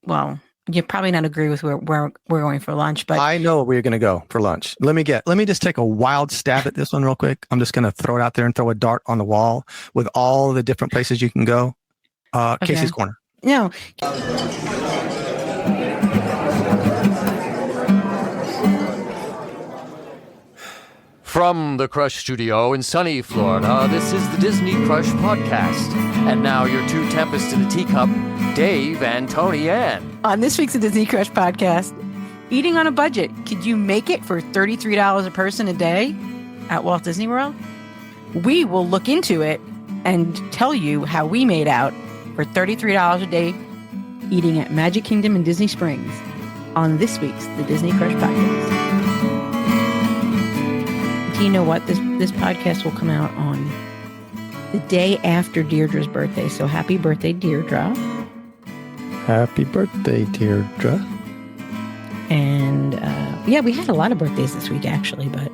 well, you probably not agree with where we're going for lunch, but I know where you're going to go for lunch. Let me just take a wild stab at this one real quick. I'm just going to throw it out there and throw a dart on the wall with all the different places you can go. Okay. Casey's Corner. No. From the Crush Studio in sunny Florida, this is the Disney Crush Podcast. And now your two tempests in a teacup, Dave and Tony Ann. On this week's Disney Crush Podcast, eating on a budget. Could you make it for $33 a person a day at Walt Disney World? We will look into it and tell you how we made out for $33 a day eating at Magic Kingdom in Disney Springs on this week's The Disney Crush Podcast. Do you know what? This podcast will come out on the day after Deirdre's birthday. So happy birthday, Deirdre. Happy birthday, Deirdre. And we had a lot of birthdays this week, actually. But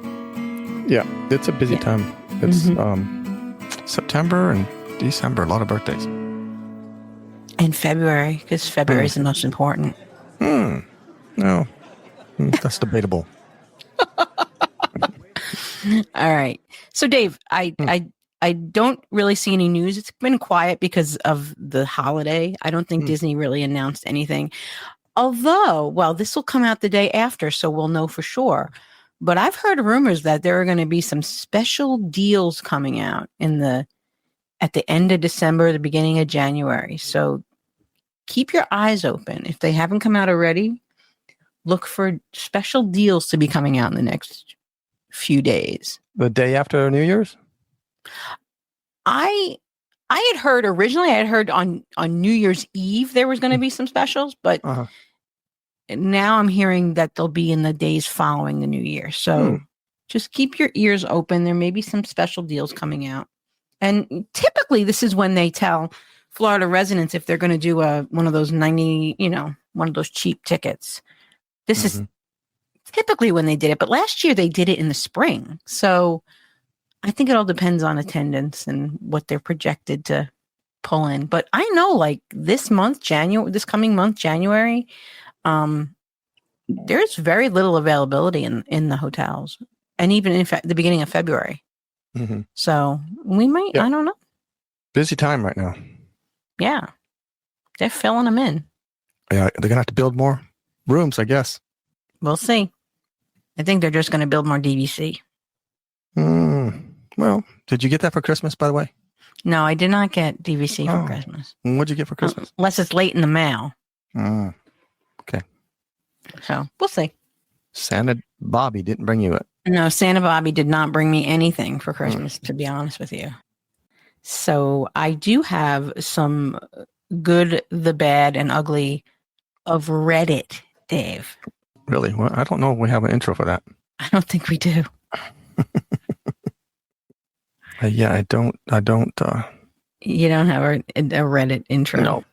yeah, it's a busy time. It's September and December, a lot of birthdays. And February, because February is the most important. No, that's debatable. All right. So, Dave, I don't really see any news. It's been quiet because of the holiday. I don't think Disney really announced anything. Although, well, this will come out the day after, so we'll know for sure. But I've heard rumors that there are going to be some special deals coming out at the end of December, the beginning of January. So keep your eyes open. If they haven't come out already, look for special deals to be coming out in the next few days. The day after New Year's? I had heard originally, on New Year's Eve there was going to be some specials, but now I'm hearing that they'll be in the days following the New Year. So just keep your ears open. There may be some special deals coming out. And typically this is when they tell Florida residents if they're going to do one of those one of those cheap tickets. This is typically when they did it, but last year they did it in the spring. So I think it all depends on attendance and what they're projected to pull in. But I know like this coming month, January, there's very little availability in the hotels, and even in the beginning of February. So we might, I don't know. Busy time right now. Yeah. They're filling them in. Yeah, they're going to have to build more rooms, I guess. We'll see. I think they're just going to build more DVC. Well, did you get that for Christmas, by the way? No, I did not get DVC for Christmas. What'd you get for Christmas? Unless it's late in the mail. Okay. So we'll see. Santa Bobby didn't bring you it. No, Santa Bobby did not bring me anything for Christmas, to be honest with you. So I do have some good, the bad, and ugly of Reddit, Dave. Really? Well, I don't know if we have an intro for that. I don't think we do. Yeah, I don't. You don't have a Reddit intro? No.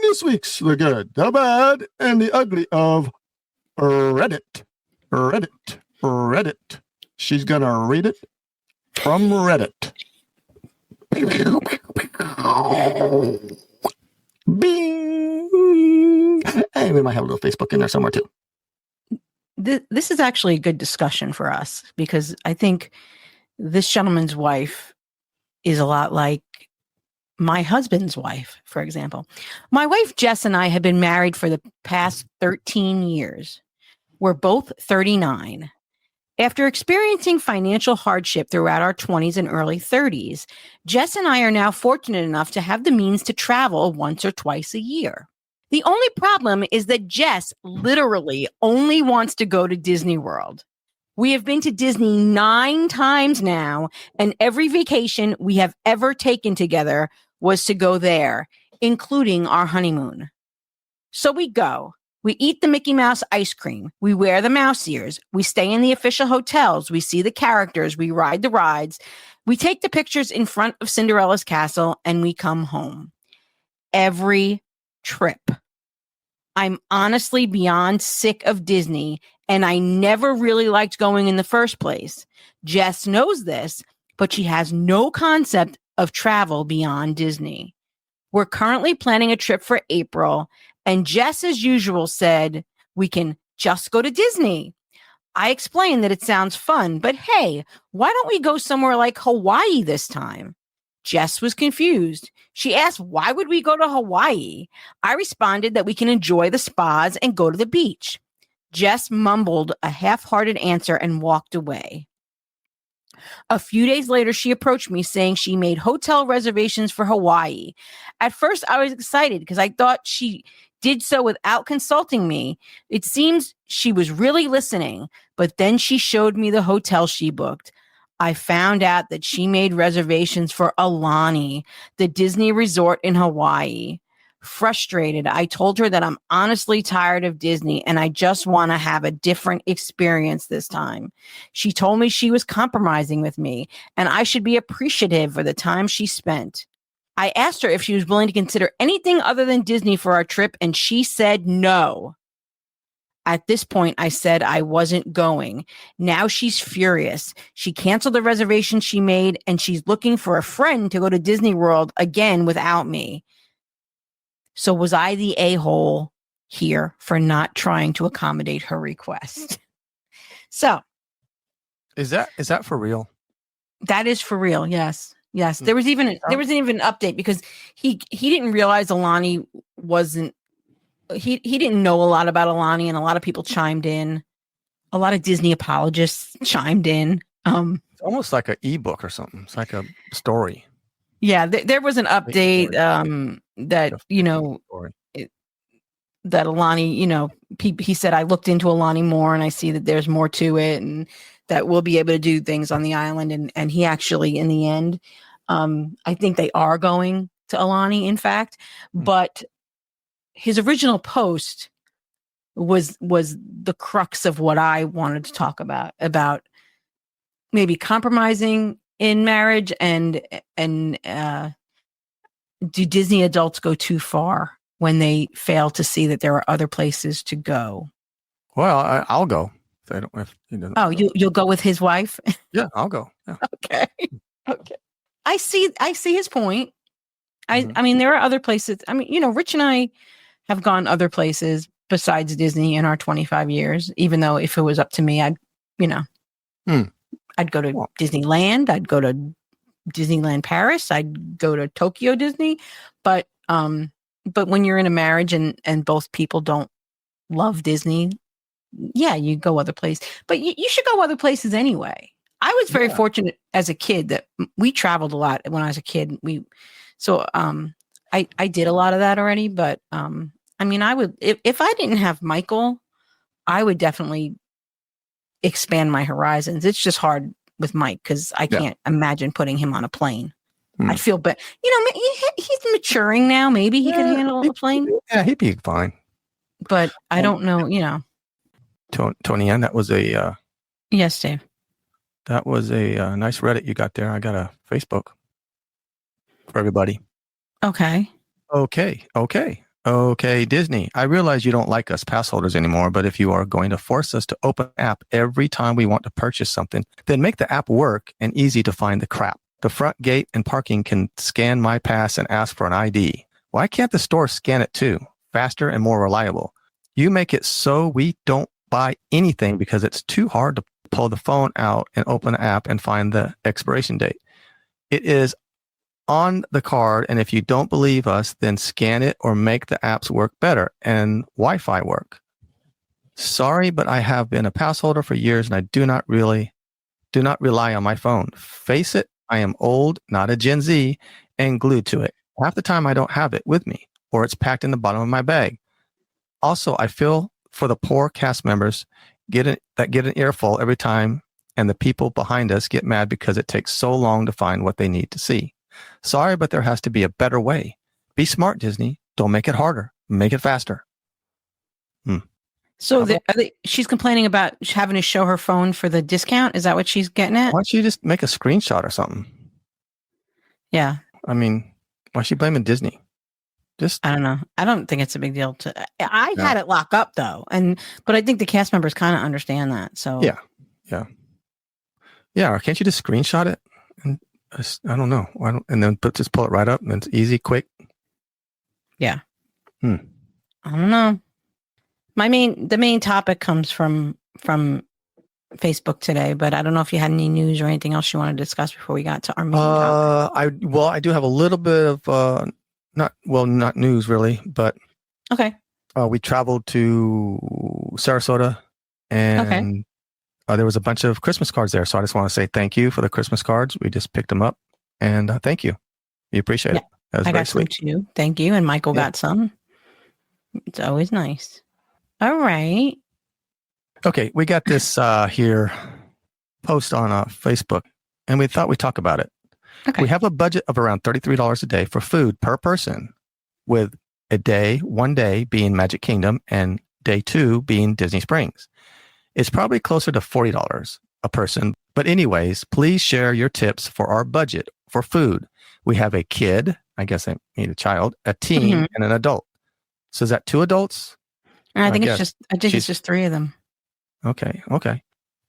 This week's the good, the bad, and the ugly of Reddit. Reddit. She's gonna read it from Reddit. Bing! Hey, we might have a little Facebook in there somewhere too. This is actually a good discussion for us because I think this gentleman's wife is a lot like my husband's wife, for example. My wife, Jess, and I have been married for the past 13 years. We're both 39. After experiencing financial hardship throughout our 20s and early 30s, Jess and I are now fortunate enough to have the means to travel once or twice a year. The only problem is that Jess literally only wants to go to Disney World. We have been to Disney 9 times now, and every vacation we have ever taken together was to go there, including our honeymoon. So we go. We eat the Mickey Mouse ice cream. We wear the mouse ears. We stay in the official hotels. We see the characters. We ride the rides. We take the pictures in front of Cinderella's castle, and we come home. Every trip. I'm honestly beyond sick of Disney, and I never really liked going in the first place. Jess knows this, but she has no concept of travel beyond Disney. We're currently planning a trip for April, and Jess, as usual, said we can just go to Disney. I explained that it sounds fun, but hey, why don't we go somewhere like Hawaii this time? Jess was confused. She asked, why would we go to Hawaii? I responded that we can enjoy the spas and go to the beach. Jess mumbled a half-hearted answer and walked away. A few days later, she approached me saying she made hotel reservations for Hawaii. At first, I was excited because I thought she did so without consulting me. It seems she was really listening, but then she showed me the hotel she booked. I found out that she made reservations for Aulani, the Disney resort in Hawaii. Frustrated, I told her that I'm honestly tired of Disney and I just want to have a different experience this time. She told me she was compromising with me and I should be appreciative for the time she spent. I asked her if she was willing to consider anything other than Disney for our trip, and she said no. At this point, I said I wasn't going. Now she's furious. She canceled the reservation she made, and she's looking for a friend to go to Disney World again without me. So was I the a-hole here for not trying to accommodate her request? So Is that for real? that is for real. Yes. Yes. There was even an update because he didn't realize Aulani wasn't. He didn't know a lot about Aulani, and a lot of people chimed in. A lot of Disney apologists chimed in. It's almost like an ebook or something. It's like a story. Yeah, there was an update that that Aulani, he said, I looked into Aulani more and I see that there's more to it and that we'll be able to do things on the island. And he actually, in the end, I think they are going to Aulani, in fact, but his original post was the crux of what I wanted to talk about maybe compromising in marriage and do Disney adults go too far when they fail to see that there are other places to go? Well, I'll go. If You'll go with his wife? Yeah, I'll go. Yeah. Okay. I see his point. I mean, there are other places. I mean, Rich and I have gone other places besides Disney in our 25 years, even though if it was up to me, I'd go to Disneyland. I'd go to Disneyland Paris. I'd go to Tokyo Disney. But when you're in a marriage and both people don't love Disney, yeah, you go other places. But you should go other places anyway. I was very fortunate as a kid that we traveled a lot when I was a kid. I did a lot of that already. But I mean, I would if I didn't have Michael, I would definitely expand my horizons. It's just hard with Mike because I can't imagine putting him on a plane. I feel bad. He's maturing now. Maybe he could handle a plane. Yeah, he'd be fine. But I don't know. Tony Ann, that was a yes, Dave. That was a nice Reddit you got there. I got a Facebook for everybody. Okay. Okay, Disney. I realize you don't like us pass holders anymore, but if you are going to force us to open the app every time we want to purchase something, then make the app work and easy to find the crap. The front gate and parking can scan my pass and ask for an ID. Why can't the store scan it too? Faster and more reliable. You make it so we don't buy anything because it's too hard to pull the phone out and open the app and find the expiration date. It is on the card, and if you don't believe us, then scan it or make the apps work better and Wi-Fi work. Sorry, but I have been a pass holder for years and I do not rely on my phone. Face it, I am old, not a Gen Z, and glued to it. Half the time I don't have it with me, or it's packed in the bottom of my bag. Also, I feel for the poor cast members that get an earful every time, and the people behind us get mad because it takes so long to find what they need to see. Sorry, but there has to be a better way. Be smart, Disney. Don't make it harder. Make it faster. So she's complaining about having to show her phone for the discount. Is that what she's getting at? Why don't you just make a screenshot or something? Yeah. I mean, why is she blaming Disney? I don't know. I don't think it's a big deal. I had it locked up though, but I think the cast members kind of understand that. So yeah. Or can't you just screenshot it? And I don't know. And then just pull it right up, and it's easy, quick. Yeah. Hmm. I don't know. The main topic comes from Facebook today, but I don't know if you had any news or anything else you want to discuss before we got to our main topic. I do have a little bit of not news really, but Okay. we traveled to Sarasota, and there was a bunch of Christmas cards there. So I just want to say thank you for the Christmas cards. We just picked them up, and thank you. We appreciate it. That was I very got some sweet. too. Thank you. And Michael got some. It's always nice. All right. Okay, we got this here post on Facebook, and we thought we'd talk about it. Okay. We have a budget of around $33 a day for food per person, with one day being Magic Kingdom and day 2 being Disney Springs. It's probably closer to $40 a person. But anyways, please share your tips for our budget for food. We have a kid, I guess I mean a child, a teen, and an adult. So is that 2 adults? I think it's just 3 of them. Okay.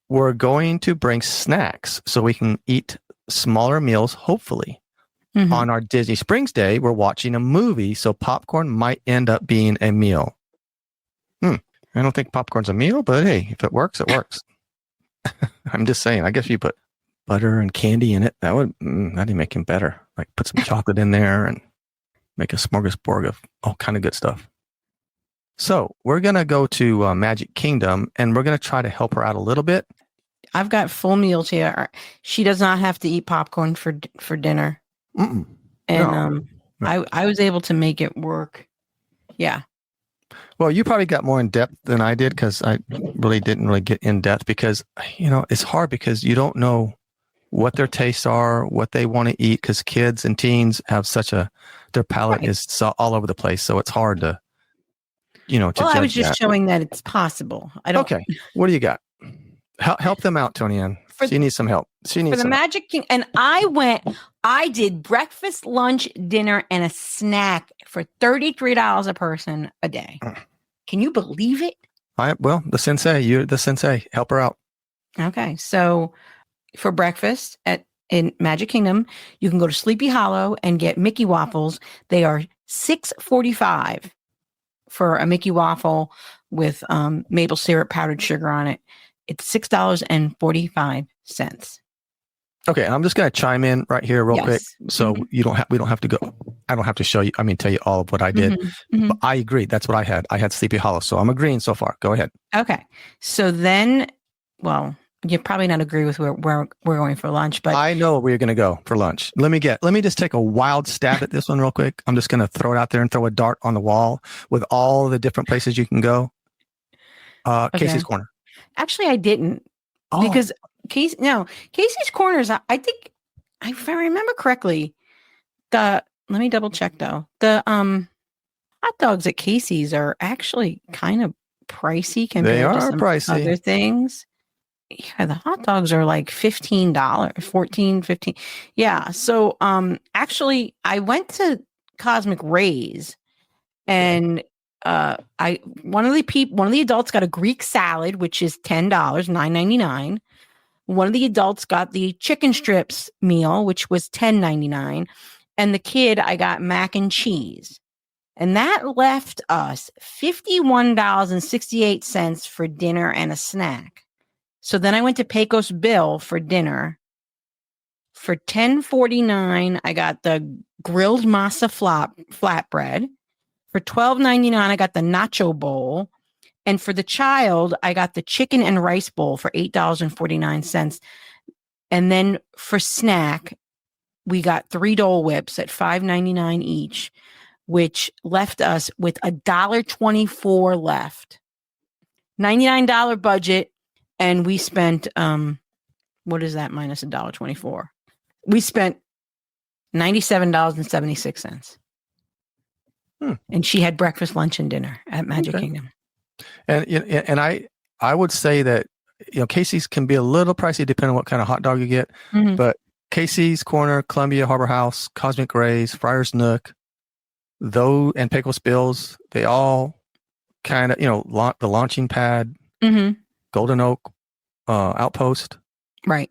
We're going to bring snacks so we can eat smaller meals, hopefully. On our Disney Springs day, we're watching a movie, so popcorn might end up being a meal. I don't think popcorn's a meal, but hey, if it works, it works. I'm just saying, I guess you put butter and candy in it, that'd make him better. Like put some chocolate in there and make a smorgasbord of all kind of good stuff. So we're going to go to Magic Kingdom, and we're going to try to help her out a little bit. I've got full meals here. She does not have to eat popcorn for dinner. Mm-mm. And No. I was able to make it work. Yeah. Well, you probably got more in depth than I did, because I didn't really get in depth, because, it's hard because you don't know what their tastes are, what they want to eat, because kids and teens have their palate is all over the place. So it's hard to, to judge I was just that. showing that it's possible. Okay. What do you got? Help them out, Tony Ann. She needs some help. For the Magic King. And I did breakfast, lunch, dinner, and a snack for $33 a person a day. Can you believe it? The sensei, you're the sensei. Help her out. Okay. So for breakfast in Magic Kingdom, you can go to Sleepy Hollow and get Mickey waffles. They are $6.45 for a Mickey waffle with maple syrup, powdered sugar on it. It's $6.45. Okay, I'm just going to chime in right here real quick. So we don't have to go. I don't have to show you. Tell you all of what I did. But I agree. That's what I had. I had Sleepy Hollow. So I'm agreeing so far. Go ahead. Okay. So then, you probably not agree with where we're going for lunch, but I know where you're going to go for lunch. Let me just take a wild stab at this one real quick. I'm just going to throw it out there and throw a dart on the wall with all the different places you can go. Casey's Corner. Actually, I didn't because Casey's Corners. I think if I remember correctly, let me double check though. The hot dogs at Casey's are actually kind of pricey compared to some pricey. Other things. Yeah, the hot dogs are like $15, $14, $15. Yeah. So actually I went to Cosmic Rays, and one of the adults got a Greek salad, which is $10, $9.99. One of the adults got the chicken strips meal, which was $10.99. And the kid, I got mac and cheese. And that left us $51.68 for dinner and a snack. So then I went to Pecos Bill for dinner. For $10.49, I got the grilled masa flatbread. For $12.99, I got the nacho bowl. And for the child, I got the chicken and rice bowl for $8.49. And then for snack, we got 3 Dole Whips at $5.99 each, which left us with $1.24 left. $99 budget. And we spent, what is that minus $1.24? We spent $97.76. And she had breakfast, lunch, and dinner at Magic Kingdom. And I would say that Casey's can be a little pricey depending on what kind of hot dog you get. But Casey's Corner, Columbia Harbor House, Cosmic Rays, Friar's Nook, and Pecos Bills, they all kind of the launching pad, Golden Oak, Outpost, right?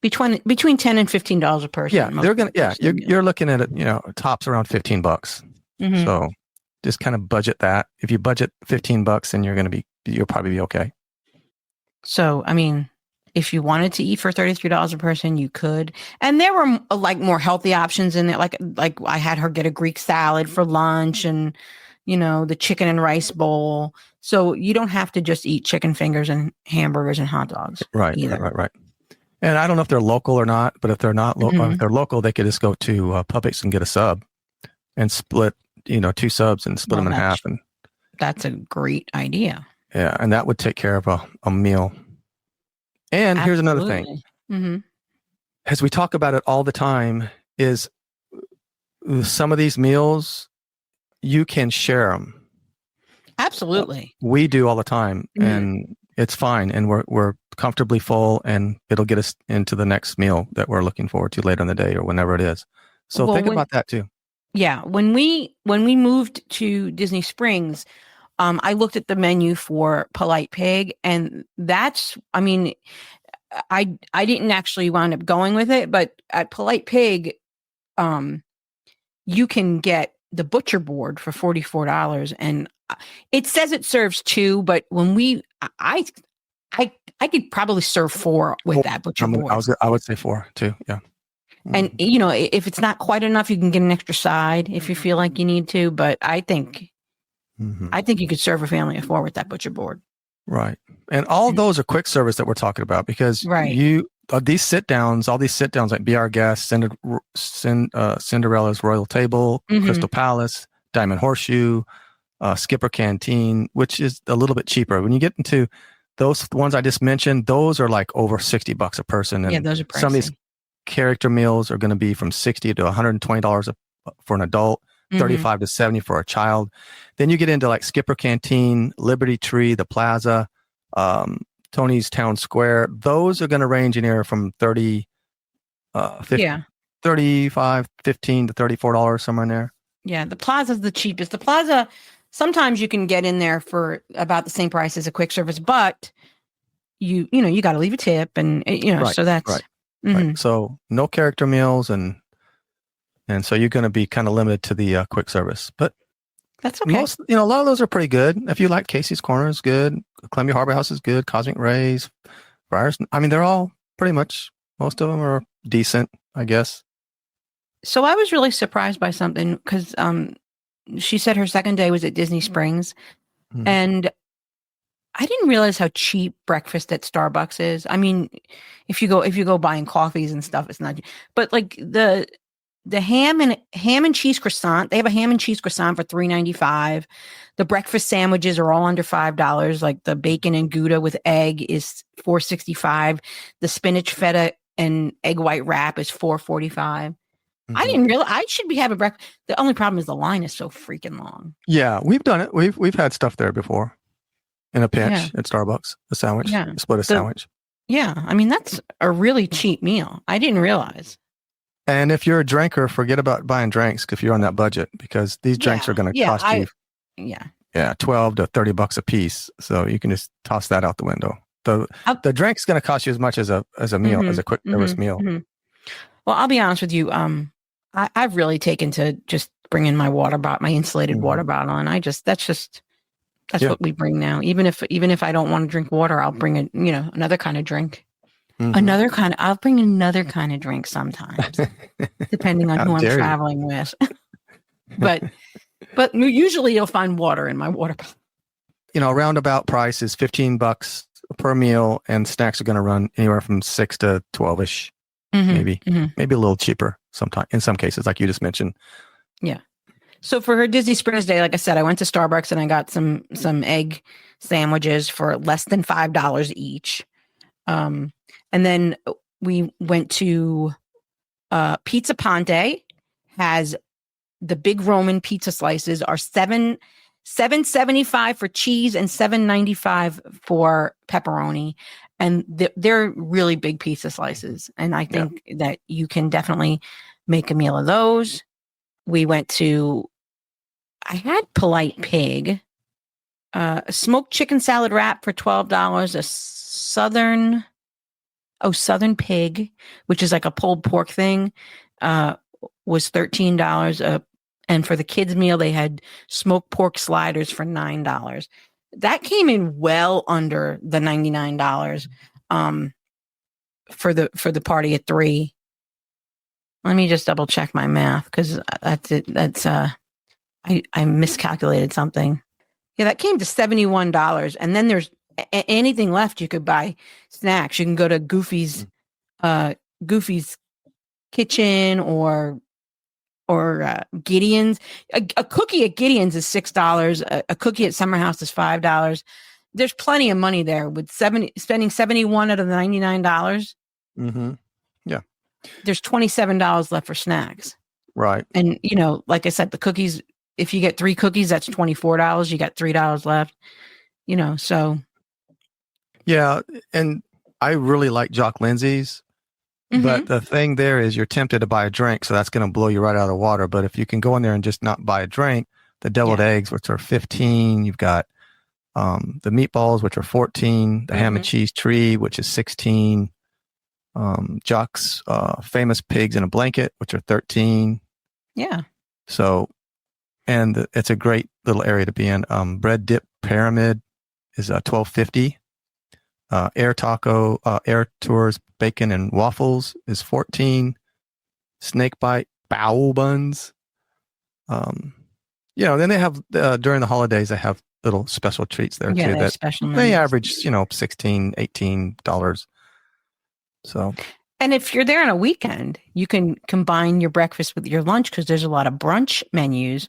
Between $10 and $15 a person. Yeah, they're gonna. Yeah, you're looking at it. Tops around $15. Mhm. So just kind of budget that. If you budget $15, then you'll probably be okay. So, I mean, if you wanted to eat for $33 a person, you could. And there were like more healthy options in there. Like I had her get a Greek salad for lunch and, the chicken and rice bowl. So you don't have to just eat chicken fingers and hamburgers and hot dogs. Right. Either. Right. And I don't know if they're local or not, but if they're not local, if they're local, they could just go to Publix and get a sub and split, 2 subs and split them in half. And that's a great idea. yeah. And that would take care of a meal. And here's another thing. Mm-hmm. As we talk about it all the time, is some of these meals, you can share them. Absolutely. We do all the time, and it's fine. And we're comfortably full, and it'll get us into the next meal that we're looking forward to later in the day or whenever it is. So think about that too. Yeah. When we moved to Disney Springs, I looked at the menu for Polite Pig, and I didn't actually wind up going with it, but at Polite Pig, you can get the butcher board for $44, and it says it serves 2, but when I could probably serve 4 with that butcher board. I would say 4 too. Yeah. And if it's not quite enough, you can get an extra side if you feel like you need to. But I think you could serve a family of 4 with that butcher board. Right. And all of those are quick service that we're talking about, because all these sit downs like Be Our Guest, Cinderella's Royal Table, Crystal Palace, Diamond Horseshoe, Skipper Canteen, which is a little bit cheaper. When you get into those ones I just mentioned, those are like over $60 a person. And those are pricey. Some of these character meals are going to be from $60 to $120 for an adult, $35 to $70 for a child. Then you get into like Skipper Canteen, Liberty Tree, the Plaza, Tony's Town Square. Those are going to range anywhere from $35, $15 to $34, somewhere in there. Yeah, the Plaza's the cheapest. The Plaza, sometimes you can get in there for about the same price as a quick service, but you got to leave a tip, and so that's right. Right. So no character meals, and so you're going to be kind of limited to the quick service. But that's okay. Most, a lot of those are pretty good. If you like Casey's Corner is good, Columbia Harbor House is good, Cosmic Rays, Friars. I mean, they're all pretty much. Most of them are decent, I guess. So I was really surprised by something, because she said her second day was at Disney Springs, and I didn't realize how cheap breakfast at Starbucks is. I mean, if you go buying coffees and stuff, it's not. But like the ham and cheese croissant, they have a ham and cheese croissant for $3.95. The breakfast sandwiches are all under $5. Like the bacon and Gouda with egg is $4.65. The spinach feta and egg white wrap is $4.45. I didn't realize I should be having breakfast. The only problem is the line is so freaking long. Yeah, we've done it. We've had stuff there before. In a pinch at Starbucks, a sandwich, split a sandwich. Yeah, I mean, that's a really cheap meal. I didn't realize. And if you're a drinker, forget about buying drinks if you're on that budget, because these drinks are going to cost you $12 to $30 a piece. So you can just toss that out the window. The drink's going to cost you as much as a meal, as a quick service meal. Well, I'll be honest with you. I've really taken to just bringing my water bottle, my insulated water bottle, and that's what we bring now. Even if I don't want to drink water, I'll bring another kind of drink. I'll bring another kind of drink sometimes, depending on who I'm traveling with. but usually you'll find water in my water bottle. Roundabout price is $15 per meal, and snacks are going to run anywhere from $6 to $12ish, maybe a little cheaper in some cases, like you just mentioned. Yeah. So for her Disney Springs day, like I said, I went to Starbucks and I got some egg sandwiches for less than $5 each. And then we went to Pizza Ponte. Has the big Roman pizza slices are $7.75 for cheese and $7.95 for pepperoni, and they're really big pizza slices. And I think that you can definitely make a meal of those. We went to. I had Polite Pig, a smoked chicken salad wrap for $12, a Southern Pig, which is like a pulled pork thing, was $13. And for the kids' meal, they had smoked pork sliders for $9. That came in well under the $99 for the party at 3. Let me just double check my math because that's it. I miscalculated something. Yeah, that came to $71. And then there's anything left. You could buy snacks. You can go to Goofy's Kitchen or Gideon's. A cookie at Gideon's is $6. A cookie at Summer House is $5. There's plenty of money there with spending 71 out of the $99. Mm-hmm. Yeah. There's $27 left for snacks. Right. And, like I said, the cookies, if you get 3 cookies, that's $24. You got $3 left, so. Yeah. And I really like Jock Lindsay's, but the thing there is you're tempted to buy a drink. So that's going to blow you right out of the water. But if you can go in there and just not buy a drink, the deviled eggs, which are 15, you've got the meatballs, which are 14, the ham and cheese tree, which is 16, Jock's famous pigs in a blanket, which are 13. Yeah. So, and it's a great little area to be in. Bread dip pyramid is $12.50. Air taco, air tours, bacon and waffles is 14. Snake bite bao buns. Then they have during the holidays they have little special treats there too. That special they menus. average, $16, $18. So. And if you're there on a weekend, you can combine your breakfast with your lunch because there's a lot of brunch menus.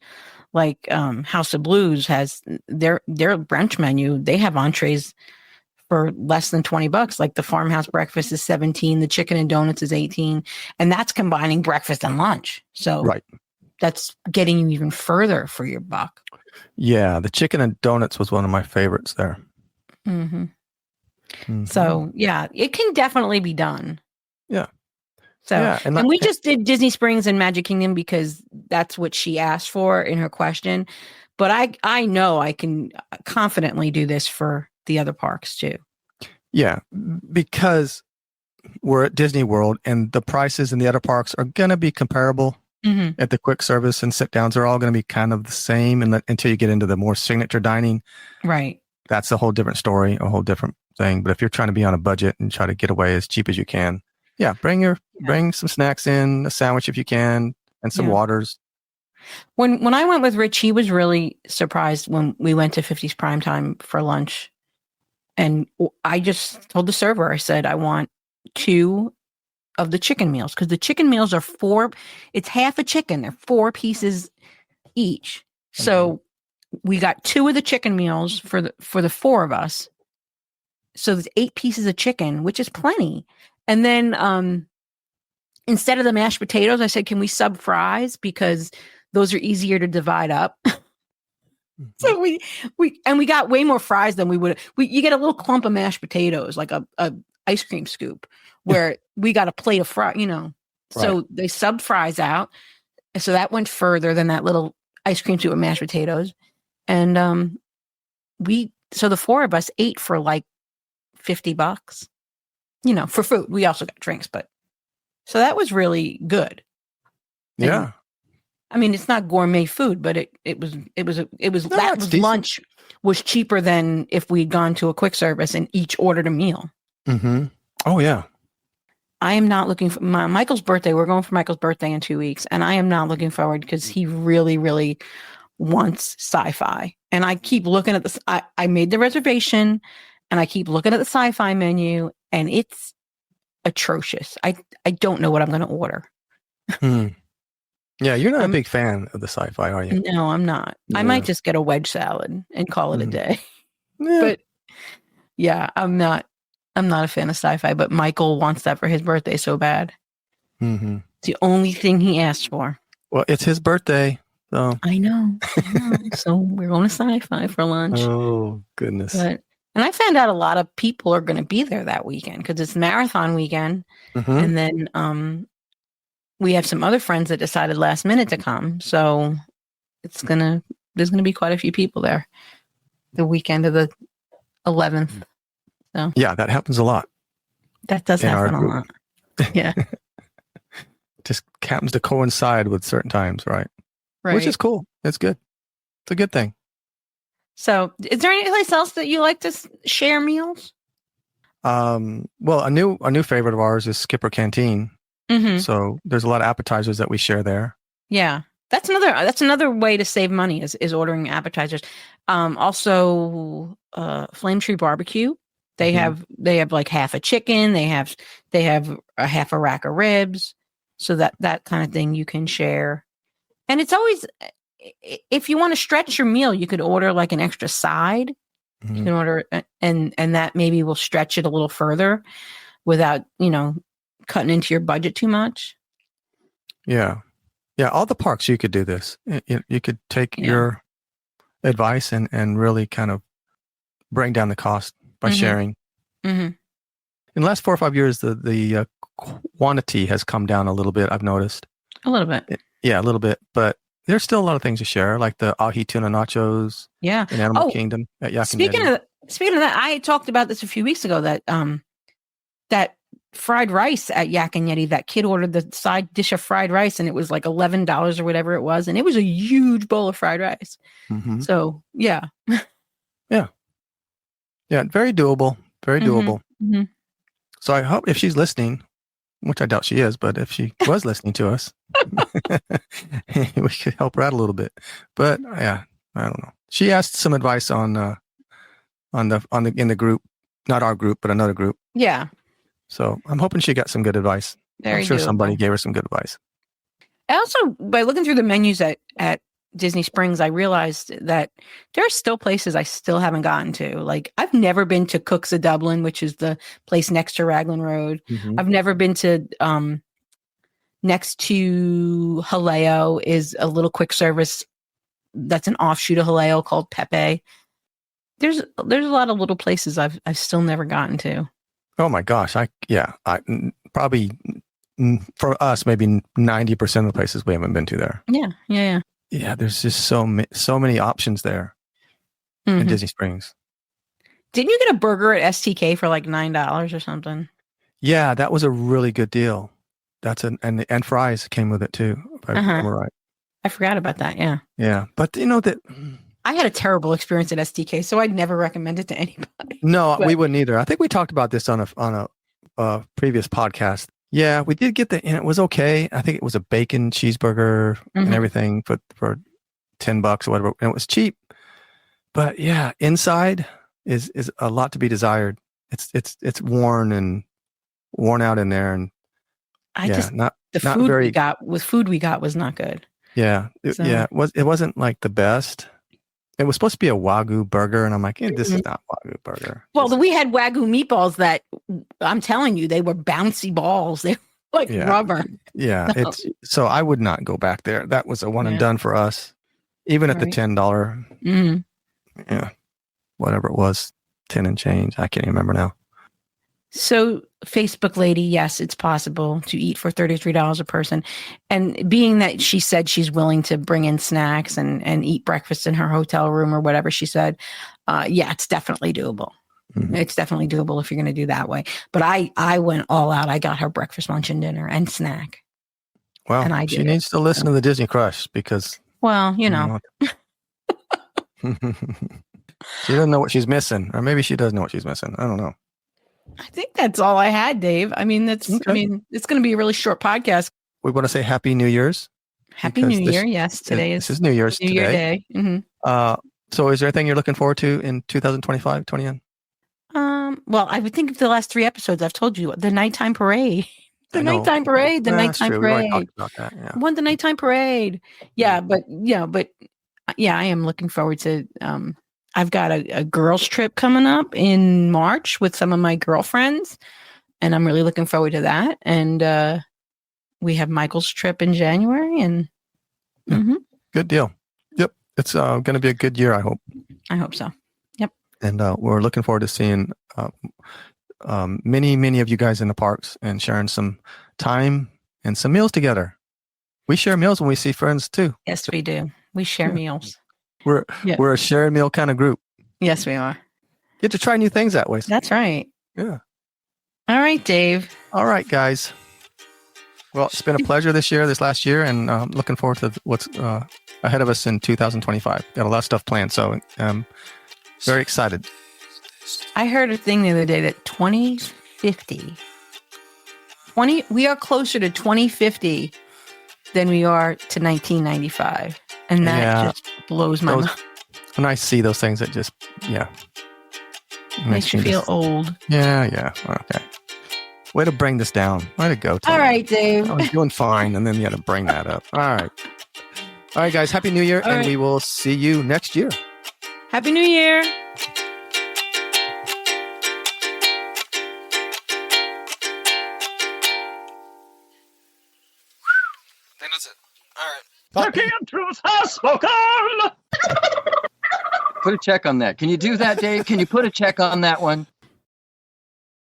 Like House of Blues has their brunch menu. They have entrees for less than $20. Like the farmhouse breakfast is 17, the chicken and donuts is 18, and that's combining breakfast and lunch. So that's getting you even further for your buck. Yeah, the chicken and donuts was one of my favorites there. So yeah, it can definitely be done. Yeah. So, yeah, and we just did Disney Springs and Magic Kingdom because that's what she asked for in her question. But I know I can confidently do this for the other parks too. Yeah, because we're at Disney World and the prices in the other parks are going to be comparable at the quick service and sit downs are all going to be kind of the same until you get into the more signature dining. Right. That's a whole different story, a whole different thing. But if you're trying to be on a budget and try to get away as cheap as you can, bring some snacks in, a sandwich if you can, and some waters. When I went with Rich, he was really surprised when we went to 50s Primetime for lunch. And I just told the server, I said, I want 2 of the chicken meals because the chicken meals are 4. It's half a chicken. They're 4 pieces each. So we got 2 of the chicken meals for the 4 of us. So there's 8 pieces of chicken, which is plenty. And then instead of the mashed potatoes, I said, can we sub fries because those are easier to divide up. So we got way more fries than we would. You get a little clump of mashed potatoes, like a ice cream scoop, where we got a plate of fry. So they subbed fries out, so that went further than that little ice cream scoop with mashed potatoes. And so the 4 of us ate for like $50, for food. We also got drinks, but so that was really good. Yeah. I mean, it's not gourmet food, but it was lunch was cheaper than if we'd gone to a quick service and each ordered a meal. Oh yeah. I am not looking for Michael's birthday. We're going for Michael's birthday in 2 weeks, and I am not looking forward because he really, really wants sci-fi. And I keep looking at this. I made the reservation, and I keep looking at the sci-fi menu, and it's atrocious. I don't know what I'm going to order. Yeah, you're not a big fan of the sci-fi, are you? No, I'm not. Yeah. I might just get a wedge salad and call it a day. Yeah. But yeah, I'm not a fan of sci-fi, but Michael wants that for his birthday so bad. It's the only thing he asked for. Well, it's his birthday. So I know. So we're going to sci-fi for lunch. Oh, goodness. And I found out a lot of people are going to be there that weekend because it's marathon weekend. And then we have some other friends that decided last minute to come. So there's going to be quite a few people there the weekend of the 11th. So yeah, that happens a lot. That does happen a lot. Yeah. Just happens to coincide with certain times, right? Right. which is cool. It's good. It's a good thing. So, is there any place else that you like to share meals? Well, a new favorite of ours is Skipper Canteen. Mm-hmm. So there's a lot of appetizers that we share there. Yeah, that's another way to save money is ordering appetizers. Also, Flame Tree Barbecue. They Mm-hmm. have like half a chicken. They have a half a rack of ribs. So that kind of thing you can share. And it's always, if you want to stretch your meal, you could order like an extra side. Mm-hmm. You can order, and that maybe will stretch it a little further without, cutting into your budget too much. Yeah. Yeah. All the parks, you could do this. You could take your advice and really kind of bring down the cost by sharing. Mm-hmm. In the last 4 or 5 years, the quantity has come down a little bit, I've noticed. A little bit. Yeah, a little bit. But there's still a lot of things to share, like the ahi tuna nachos in Animal Kingdom at Yak and Yeti. Speaking of that, I talked about this a few weeks ago that that fried rice at Yak and Yeti, that kid ordered the side dish of fried rice and it was like $11 or whatever it was. And it was a huge bowl of fried rice. Mm-hmm. So, yeah. Yeah. Yeah. Very doable. Very doable. Mm-hmm. So I hope if she's listening, which I doubt she is, but if she was listening to us, we could help her out a little bit. But yeah, I don't know. She asked some advice in the group, not our group, but another group. Yeah. So I'm hoping she got some good advice. Very I'm sure doable. somebody gave her some good advice. Also, by looking through the menus at Disney Springs, I realized that there are still places I still haven't gotten to. Like, I've never been to Cook's of Dublin, which is the place next to Raglan Road. Mm-hmm. I've never been to, next to Haleo is a little quick service that's an offshoot of Haleo called Pepe. There's a lot of little places I've still never gotten to. Oh my gosh. I probably for us, maybe 90% of the places we haven't been to there. Yeah. Yeah, there's just so many options there in Disney Springs. Didn't you get a burger at STK for like $9 or something? Yeah, that was a really good deal. And fries came with it too, if I remember right. I forgot about that. Yeah. Yeah, but that I had a terrible experience at STK, so I'd never recommend it to anybody. No, we wouldn't either. I think we talked about this on a previous podcast. Yeah, we did get and it was okay. I think it was a bacon cheeseburger and everything for $10 or whatever, and it was cheap. But yeah, inside is a lot to be desired. It's worn out in there, and food we got was not good. Yeah, it wasn't like the best. It was supposed to be a Wagyu burger, and I'm like, this is not Wagyu burger. Well, we had Wagyu meatballs that, I'm telling you, they were bouncy balls. They were like rubber. Yeah, so I would not go back there. That was a one and done for us, even at the $10. Yeah, whatever it was, 10 and change. I can't even remember now. So, Facebook lady, yes, it's possible to eat for $33 a person. And being that she said she's willing to bring in snacks and eat breakfast in her hotel room or whatever she said, it's definitely doable. Mm-hmm. It's definitely doable if you're going to do that way. But I went all out. I got her breakfast, lunch, and dinner and snack. Well, and she needs to listen to the Disney Crush because... Well, you know. She doesn't know what she's missing. Or maybe she does know what she's missing. I don't know. I think that's all I had, Dave. I mean, it's going to be a really short podcast. We want to say Happy New Year's. Happy New Year. Yes. This is New Year's New Year Day. Mm-hmm. So is there anything you're looking forward to in 2025, Tony-Ann? Well, I would think of the last 3 episodes I've told you, the nighttime parade. The nighttime parade. We already talked about that. Yeah. The nighttime parade. Yeah, but I am looking forward to I've got a girls trip coming up in March with some of my girlfriends, and I'm really looking forward to that. And we have Michael's trip in January, and good deal. Yep, it's going to be a good year. I hope. I hope so. Yep. And we're looking forward to seeing many of you guys in the parks and sharing some time and some meals together. We share meals when we see friends too. Yes, we do. We share meals. We're a share meal kind of group. Yes, we are. Get to try new things that way. That's right. Yeah. All right, Dave. All right, guys. Well, it's been a pleasure this last year, and looking forward to what's ahead of us in 2025. Got a lot of stuff planned, so very excited. I heard a thing the other day that 2050, we are closer to 2050 than we are to 1995. And that just blows my mind. When I see those things, it just, makes you feel old. Yeah. Okay. Way to bring this down. Way to go, Tom. All right, Dave. I was doing fine, and then you had to bring that up. All right, guys. Happy New Year, and we will see you next year. Happy New Year. That's it. All right. Turkey and truth has spoken. Put a check on that. Can you do that, Dave? Can you put a check on that one?